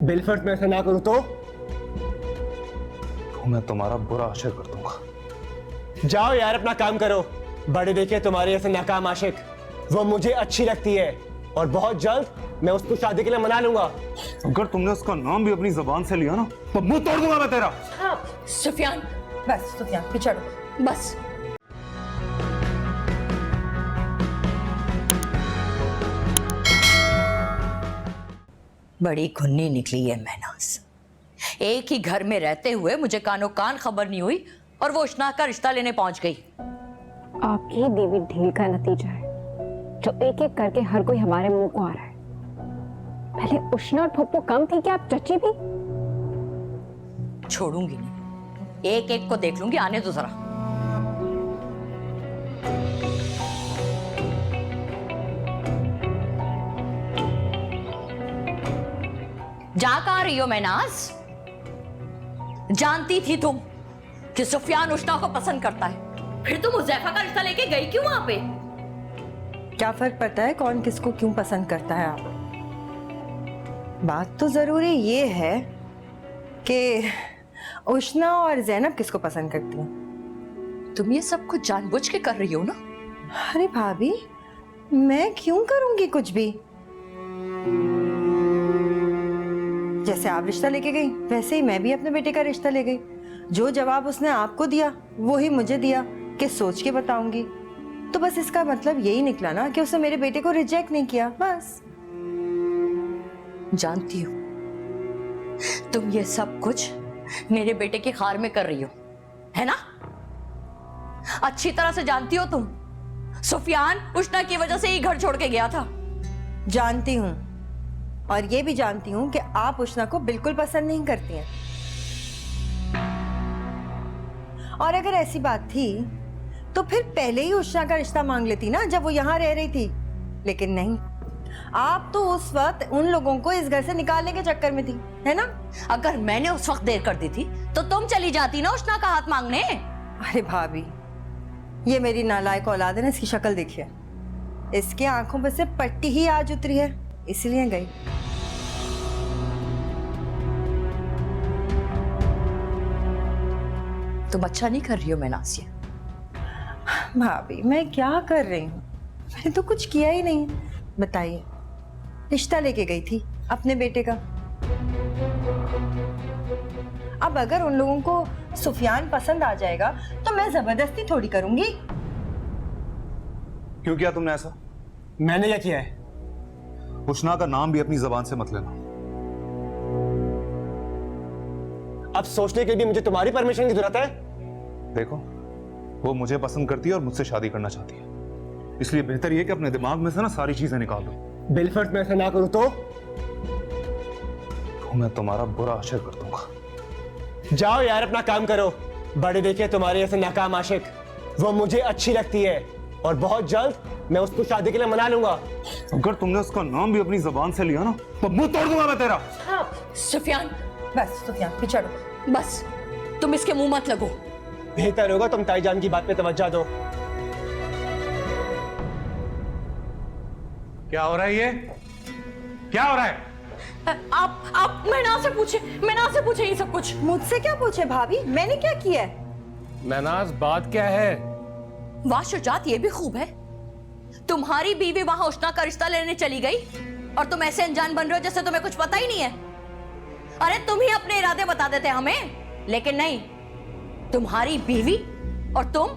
बिलफर्ज में ऐसा ना करूं तो मैं तुम्हारा बुरा आशय कर दूंगा। जाओ यार, अपना काम करो। बड़े देखे तुम्हारे ऐसे नाकाम आशिक, वो मुझे अच्छी लगती है और बहुत जल्द मैं उसको शादी के लिए मना लूंगा। अगर तुमने उसका नाम भी अपनी जुबान से लिया ना तो मुंह तोड़ दूंगा मैं तेरा। सुफियान, बस सुफियान पिछड़ो बस। बड़ी घुन्नी निकली है महनाज। एक ही घर में रहते हुए मुझे कानो कान खबर नहीं हुई और वो उशना का रिश्ता लेने पहुंच गई। आपकी देवी ढील का नतीजा है जो एक एक करके हर कोई हमारे मुंह को आ रहा है। पहले उष्णा और फप्पू कम थी कि आप चची भी। छोड़ूंगी नहीं, एक एक को देख लूंगी। आने दो जरा। जा कहां रही हो महनाज? जानती थी तुम कि सुफियान उष्णा को पसंद करता है, फिर तुम हुज़ैफा का रिश्ता लेके गई क्यों वहां पे? क्या फर्क पड़ता है कौन किसको क्यों पसंद करता है? आप बात तो जरूरी ये है कि उष्णा और ज़ैनब किसको पसंद करती हैं। तुम ये सब कुछ जानबूझ के कर रही हो ना? अरे भाभी, मैं क्यों करूंगी कुछ भी? जैसे आप रिश्ता लेके गई वैसे ही मैं भी अपने बेटे का रिश्ता ले गई। जो जवाब उसने आपको दिया वो ही मुझे दिया कि सोच के बताऊंगी। तो बस इसका मतलब यही निकला ना कि उसने मेरे बेटे को रिजेक्ट नहीं किया। बस। जानती हो तुम ये सब कुछ मेरे बेटे की खार में कर रही हो, है ना? अच्छी तरह से जानती हो तुम। सुफियान उष्णा की वजह से ही घर छोड़ के गया था। जानती हूँ, और ये भी जानती हूँ कि आप उष्णा को बिल्कुल पसंद नहीं करती हैं। और अगर ऐसी बात थी तो फिर पहले ही उष्णा का रिश्ता मांग लेती ना, जब वो यहाँ रह रही थी। लेकिन नहीं, आप तो उस वक्त उन लोगों को इस घर से निकालने के चक्कर में थी, है ना? अगर मैंने उस वक्त देर कर दी थी तो तुम चली जाती ना उष्णा का हाथ मांगने। अरे भाभी, ये मेरी नालायक औलाद है ना, इसकी शक्ल देखिए। इसके आंखों पर से पट्टी ही आज उतरी है, इसलिए गई। तुम अच्छा नहीं कर रही हो मैनासिया। भाभी, मैं क्या कर रही हूँ? मैंने तो कुछ किया ही नहीं। बताइए, रिश्ता लेके गई थी अपने बेटे का। अब अगर उन लोगों को सुफियान पसंद आ जाएगा तो मैं जबरदस्ती थोड़ी करूंगी। क्यों किया तुमने ऐसा? मैंने क्या किया है? उष्णा का नाम भी अपनी जुबान से मत लेना। अब सोचने के लिए मुझे तुम्हारी परमिशन की जरूरत है? देखो, वो मुझे पसंद करती है और मुझसे शादी करना चाहती है, इसलिए बेहतर ये कि अपने दिमाग में से ना सारी चीजें निकाल दो। बिलफर्ज में ऐसा ना करूं तो मैं तुम्हारा बुरा आशय कर दूंगा। जाओ यार, अपना काम करो। बड़े देखे तुम्हारे ऐसे नाकाम आशिक, वो मुझे अच्छी लगती है और बहुत जल्द मैं उसको शादी के लिए मना लूंगा। अगर तुमने उसका नाम भी अपनी जुबान से लिया ना तो मुंह तोड़ दूंगा मैं तेरा। सुफियान, बस सुफियान पिछड़ो। बस तुम इसके मुंह मत लगो। बेहतर होगा तुम ताईजान की बात पे तवज्जो दो। क्या हो रहा है? ये क्या हो रहा है? आप मैना से पूछे ये सब कुछ। मुझसे क्या पूछे भाभी? मैंने क्या किया है? महनाज, बात क्या है? वाह शुजात, ये भी खूब है। तुम्हारी बीवी वहां उष्णा का रिश्ता लेने चली गई और तुम ऐसे अनजान बन रहे हो जैसे तुम्हें कुछ पता ही नहीं है। अरे तुम ही अपने इरादे बता देते हमें, लेकिन नहीं, तुम्हारी बीवी और तुम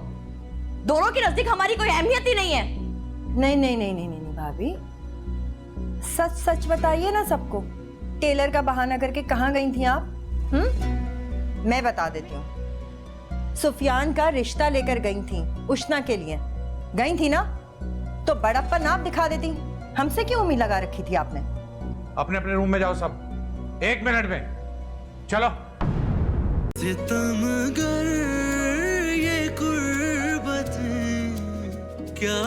दोनों के नजदीक हमारी कोई अहमियत ही नहीं है। नहीं नहीं नहीं नहीं नहीं भाभी, सच सच बताइए ना सबको। टेलर का बहाना करके कहाँ गई थी आप? मैं बता देती हूँ। सुफियान का रिश्ता लेकर गई थी उष्णा के लिए। गई थी ना, तो बड़प्पन आप दिखा देती। हमसे क्यों उम्मीद लगा रखी थी आपने? अपने अपने रूम में जाओ सब, 1 मिनट में। चलो। सितमगर ये कुर्बत क्या